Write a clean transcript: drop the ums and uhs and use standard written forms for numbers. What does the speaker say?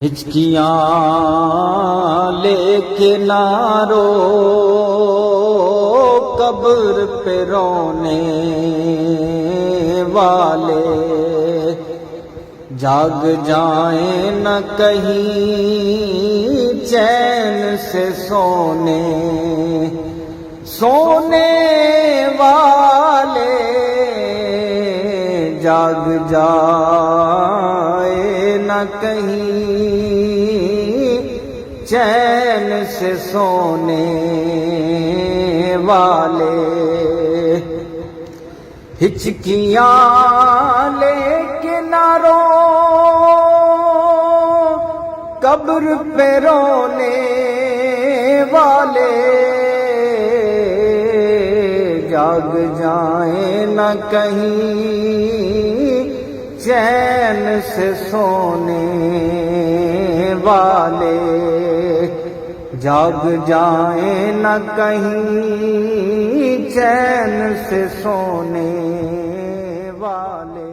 ہچکیاں لے کے نہ رو قبر پہ رونے والے، جاگ جائیں نہ کہیں چین سے سونے والے، جاگ جائے نہ کہیں چین سے سونے والے، ہچکیاں لے کے نہ رو قبر پہ رونے والے، جاگ جائیں نہ کہیں چین سے سونے والے، جاگ جائیں نہ کہیں چین سے سونے والے۔